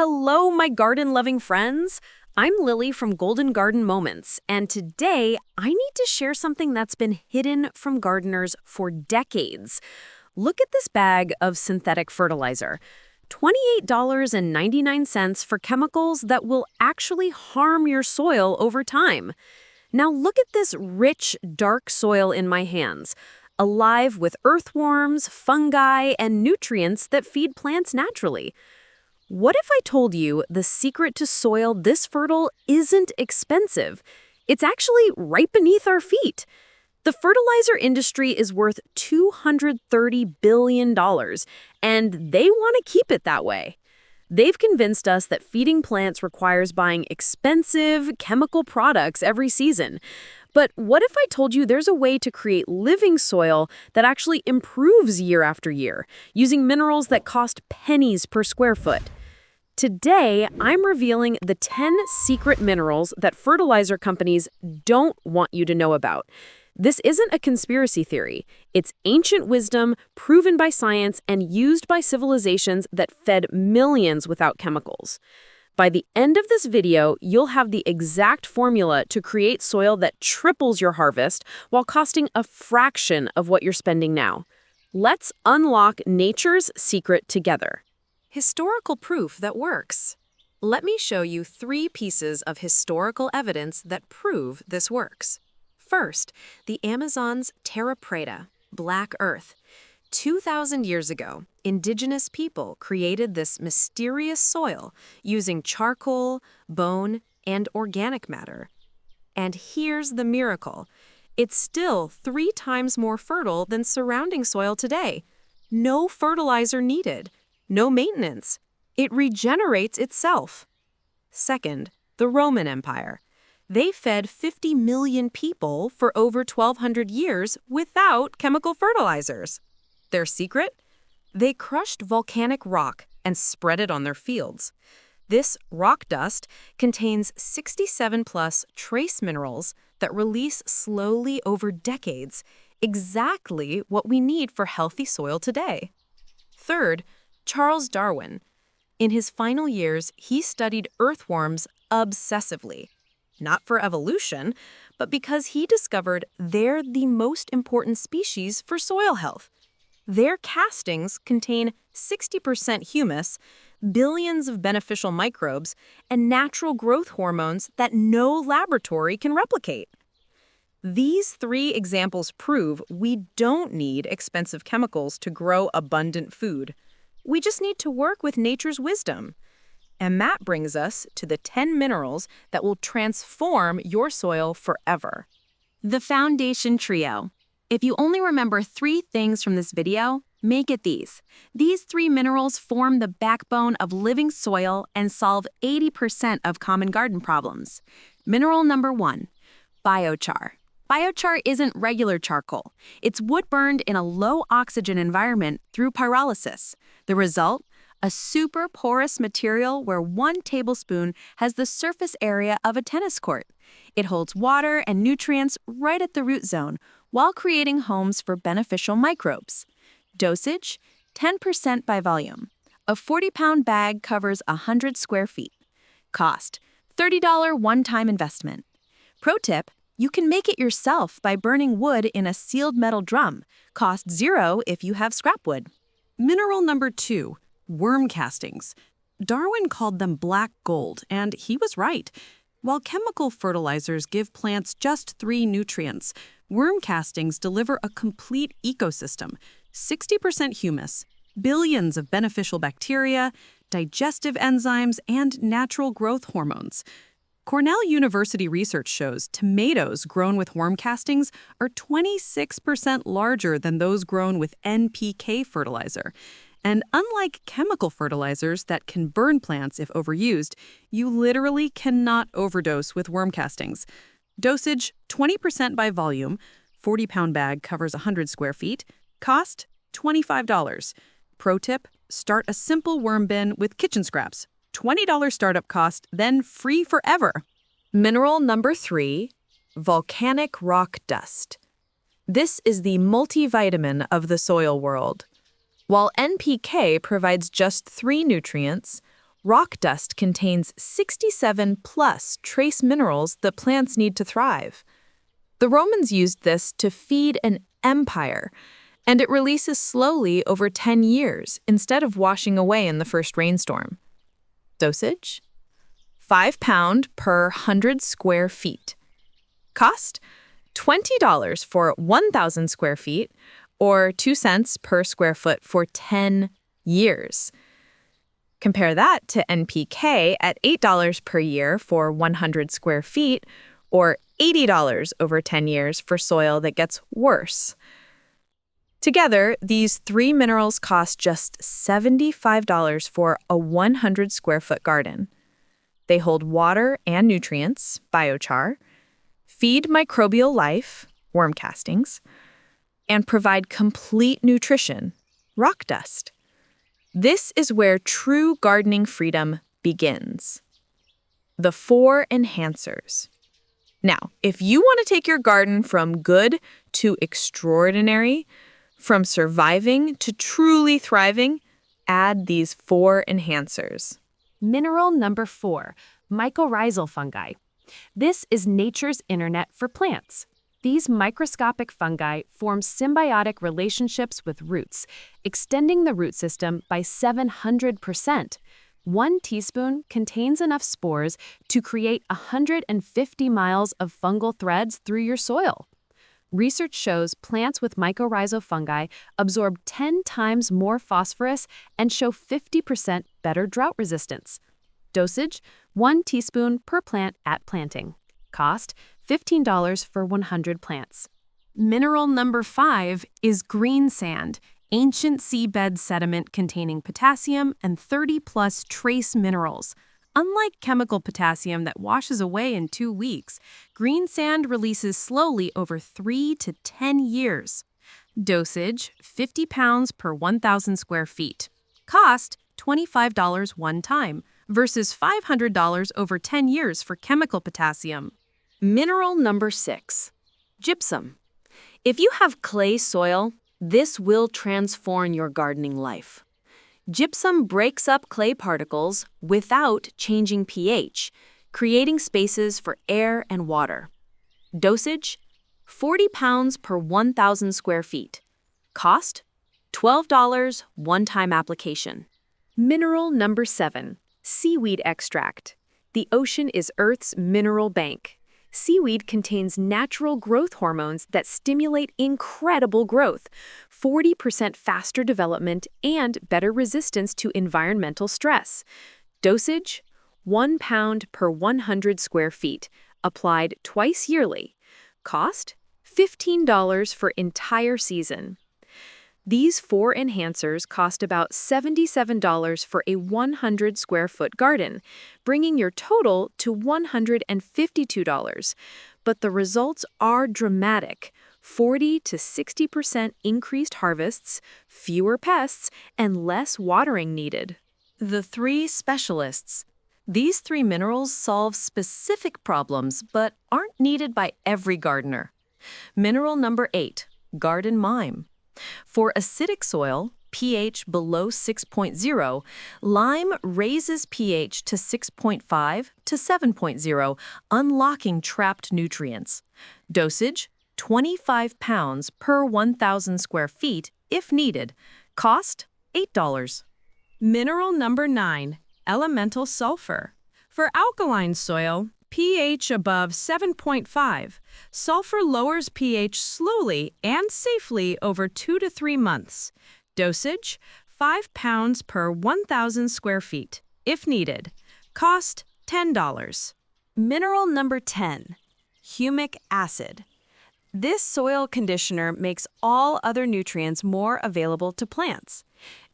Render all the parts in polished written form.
Hello, my garden-loving friends. I'm Lily from Golden Garden Moments, and today I need to share something that's been hidden from gardeners for decades. Look at this bag of synthetic fertilizer. $28.99 for chemicals that will actually harm your soil over time. Now look at this rich, dark soil in my hands, alive with earthworms, fungi, and nutrients that feed plants naturally. What if I told you the secret to soil this fertile isn't expensive? It's actually right beneath our feet. The fertilizer industry is worth $230 billion, and they want to keep it that way. They've convinced us that feeding plants requires buying expensive, chemical products every season. But what if I told you there's a way to create living soil that actually improves year after year, using minerals that cost pennies per square foot? Today, I'm revealing the 10 secret minerals that fertilizer companies don't want you to know about. This isn't a conspiracy theory. It's ancient wisdom, proven by science, and used by civilizations that fed millions without chemicals. By the end of this video, you'll have the exact formula to create soil that triples your harvest while costing a fraction of what you're spending now. Let's unlock nature's secret together. Historical proof that works. Let me show you 3 pieces of historical evidence that prove this works. First, the Amazon's terra preta, black earth. 2,000 years ago, indigenous people created this mysterious soil using charcoal, bone, and organic matter. And here's the miracle. It's still 3 times more fertile than surrounding soil today. No fertilizer needed. No maintenance. It regenerates itself. Second, the Roman Empire. They fed 50 million people for over 1,200 years without chemical fertilizers. Their secret? They crushed volcanic rock and spread it on their fields. This rock dust contains 67+ trace minerals that release slowly over decades, exactly what we need for healthy soil today. Third, Charles Darwin. In his final years, he studied earthworms obsessively. Not for evolution, but because he discovered they're the most important species for soil health. Their castings contain 60% humus, billions of beneficial microbes, and natural growth hormones that no laboratory can replicate. These 3 examples prove we don't need expensive chemicals to grow abundant food. We just need to work with nature's wisdom. And that brings us to the 10 minerals that will transform your soil forever. The foundation trio. If you only remember 3 things from this video, make it these. These 3 minerals form the backbone of living soil and solve 80% of common garden problems. Mineral number 1, biochar. Biochar isn't regular charcoal. It's wood burned in a low-oxygen environment through pyrolysis. The result? A super porous material where 1 tablespoon has the surface area of a tennis court. It holds water and nutrients right at the root zone while creating homes for beneficial microbes. Dosage? 10% by volume. A 40-pound bag covers 100 square feet. Cost? $30 one-time investment. Pro tip? You can make it yourself by burning wood in a sealed metal drum. Cost $0 if you have scrap wood. Mineral number 2, worm castings. Darwin called them black gold, and he was right. While chemical fertilizers give plants just 3 nutrients, worm castings deliver a complete ecosystem. 60% humus, billions of beneficial bacteria, digestive enzymes, and natural growth hormones. Cornell University research shows tomatoes grown with worm castings are 26% larger than those grown with NPK fertilizer. And unlike chemical fertilizers that can burn plants if overused, you literally cannot overdose with worm castings. Dosage, 20% by volume. 40-pound bag covers 100 square feet. Cost, $25. Pro tip, start a simple worm bin with kitchen scraps. $20 startup cost, then free forever. Mineral number 3, volcanic rock dust. This is the multivitamin of the soil world. While NPK provides just 3 nutrients, Rock dust contains 67 plus trace minerals that plants need to thrive. The Romans used this to feed an empire, and it releases slowly over 10 years instead of washing away in the first rainstorm. Dosage? 5 pounds per 100 square feet. Cost? $20 for 1,000 square feet, or 2 cents per square foot for 10 years. Compare that to NPK at $8 per year for 100 square feet, or $80 over 10 years for soil that gets worse. Together, these three minerals cost just $75 for a 100 square foot garden. They hold water and nutrients, biochar, feed microbial life, worm castings, and provide complete nutrition, rock dust. This is where true gardening freedom begins. The 4 enhancers. Now, if you want to take your garden from good to extraordinary, from surviving to truly thriving, add these 4 enhancers. Mineral number 4, mycorrhizal fungi. This is nature's internet for plants. These microscopic fungi form symbiotic relationships with roots, extending the root system by 700%. 1 teaspoon contains enough spores to create 150 miles of fungal threads through your soil. Research shows plants with mycorrhizal fungi absorb 10 times more phosphorus and show 50% better drought resistance. Dosage, 1 teaspoon per plant at planting. Cost, $15 for 100 plants. Mineral number 5 is greensand, ancient seabed sediment containing potassium and 30-plus trace minerals. Unlike chemical potassium that washes away in 2 weeks, greensand releases slowly over 3 to 10 years. Dosage, 50 pounds per 1,000 square feet. Cost, $25 one time, versus $500 over 10 years for chemical potassium. Mineral number 6, gypsum. If you have clay soil, this will transform your gardening life. Gypsum breaks up clay particles without changing pH, creating spaces for air and water. Dosage, 40 pounds per 1,000 square feet. Cost, $12 one-time application. Mineral number 7, seaweed extract. The ocean is Earth's mineral bank. Seaweed contains natural growth hormones that stimulate incredible growth, 40% faster development, and better resistance to environmental stress. Dosage, 1 pound per 100 square feet, applied twice yearly. Cost, $15 for entire season. These 4 enhancers cost about $77 for a 100 square foot garden, bringing your total to $152. But the results are dramatic: 40 to 60% increased harvests, fewer pests, and less watering needed. The 3 specialists. These 3 minerals solve specific problems but aren't needed by every gardener. Mineral number 8, garden mime. For acidic soil, pH below 6.0, lime raises pH to 6.5 to 7.0, unlocking trapped nutrients. Dosage, 25 pounds per 1,000 square feet if needed. Cost, $8. Mineral number 9, elemental sulfur. For alkaline soil, pH above 7.5, sulfur lowers pH slowly and safely over 2 to 3 months. Dosage, 5 pounds per 1,000 square feet, if needed. Cost, $10. Mineral number 10, humic acid. This soil conditioner makes all other nutrients more available to plants.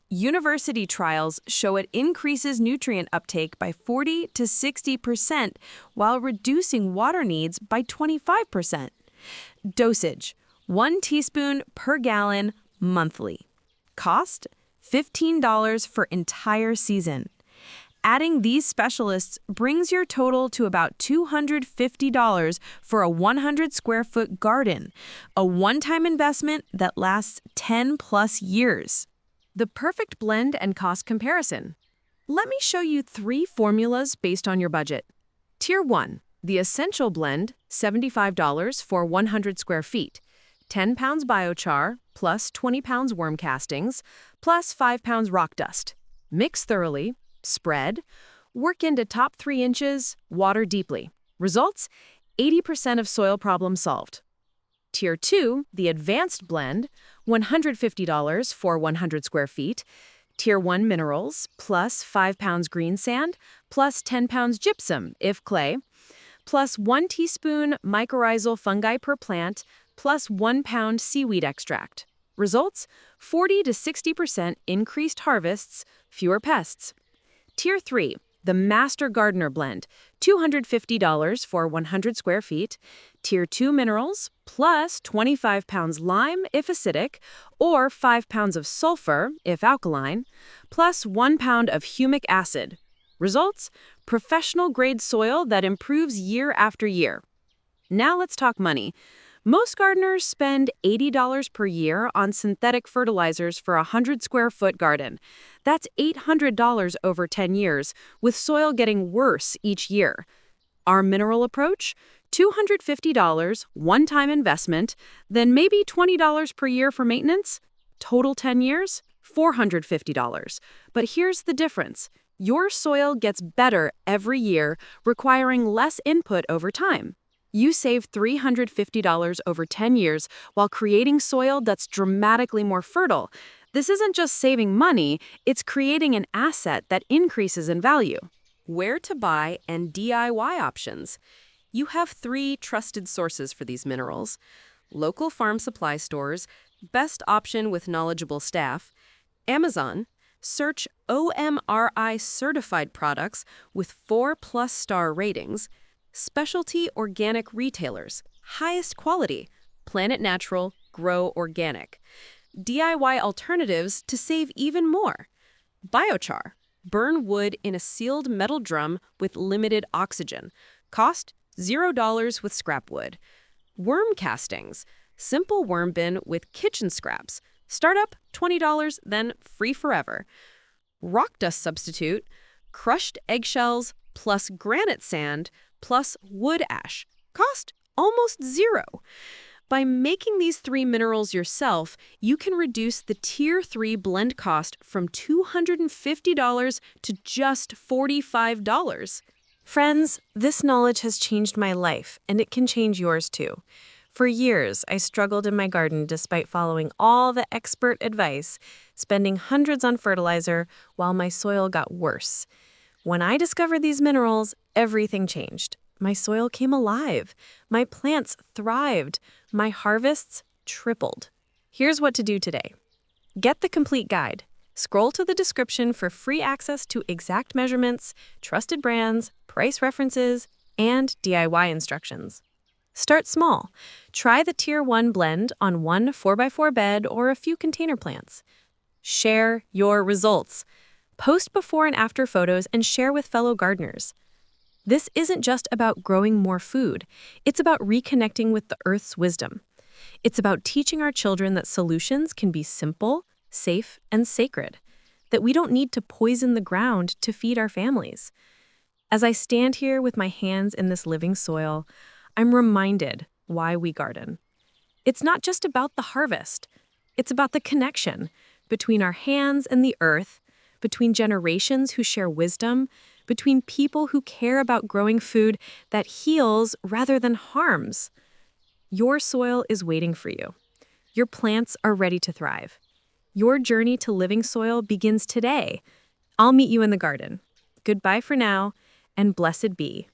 University trials show it increases nutrient uptake by 40 to 60% while reducing water needs by 25%. Dosage, 1 teaspoon per gallon monthly. Cost, $15 for entire season. Adding these specialists brings your total to about $250 for a 100 square foot garden, a one-time investment that lasts 10 plus years. The perfect blend and cost comparison. Let me show you 3 formulas based on your budget. Tier 1, the Essential Blend, $75 for 100 square feet. 10 pounds biochar, plus 20 pounds worm castings, plus 5 pounds rock dust. Mix thoroughly, spread, work into top 3 inches, water deeply. Results? 80% of soil problem solved. Tier 2, the Advanced Blend, $150 for 100 square feet. Tier 1 minerals, plus 5 pounds greensand, plus 10 pounds gypsum, if clay, plus 1 teaspoon mycorrhizal fungi per plant, plus 1 pound seaweed extract. Results? 40 to 60% increased harvests, fewer pests. Tier 3, the Master Gardener Blend, $250 for 100 square feet. Tier 2 minerals, plus 25 pounds lime if acidic, or 5 pounds of sulfur if alkaline, plus 1 pound of humic acid. Results? Professional grade soil that improves year after year. Now let's talk money. Most gardeners spend $80 per year on synthetic fertilizers for a 100 square foot garden. That's $800 over 10 years, with soil getting worse each year. Our mineral approach? $250, one-time investment, then maybe $20 per year for maintenance. Total 10 years? $450. But here's the difference. Your soil gets better every year, requiring less input over time. You save $350 over 10 years while creating soil that's dramatically more fertile. This isn't just saving money, it's creating an asset that increases in value. Where to buy and DIY options. You have 3 trusted sources for these minerals. Local farm supply stores, best option with knowledgeable staff. Amazon, search OMRI certified products with 4+ star ratings. Specialty organic retailers, highest quality, Planet Natural, Grow Organic. DIY alternatives to save even more. Biochar, burn wood in a sealed metal drum with limited oxygen. Cost $0 with scrap wood. Worm castings, simple worm bin with kitchen scraps. Startup $20, then free forever. Rock dust substitute, crushed eggshells plus granite sand plus wood ash. Cost almost $0. By making these 3 minerals yourself, you can reduce the Tier 3 blend cost from $250 to just $45. Friends, this knowledge has changed my life, and it can change yours too. For years, I struggled in my garden despite following all the expert advice, spending hundreds on fertilizer while my soil got worse. When I discovered these minerals, everything changed. My soil came alive. My plants thrived. My harvests tripled. Here's what to do today. Get the complete guide. Scroll to the description for free access to exact measurements, trusted brands, price references, and DIY instructions. Start small. Try the Tier 1 blend on one 4x4 bed or a few container plants. Share your results. Post before and after photos and share with fellow gardeners. This isn't just about growing more food. It's about reconnecting with the earth's wisdom. It's about teaching our children that solutions can be simple, safe, and sacred, that we don't need to poison the ground to feed our families. As I stand here with my hands in this living soil, I'm reminded why we garden. It's not just about the harvest. It's about the connection between our hands and the earth, between generations who share wisdom, between people who care about growing food that heals rather than harms. Your soil is waiting for you. Your plants are ready to thrive. Your journey to living soil begins today. I'll meet you in the garden. Goodbye for now, and blessed be.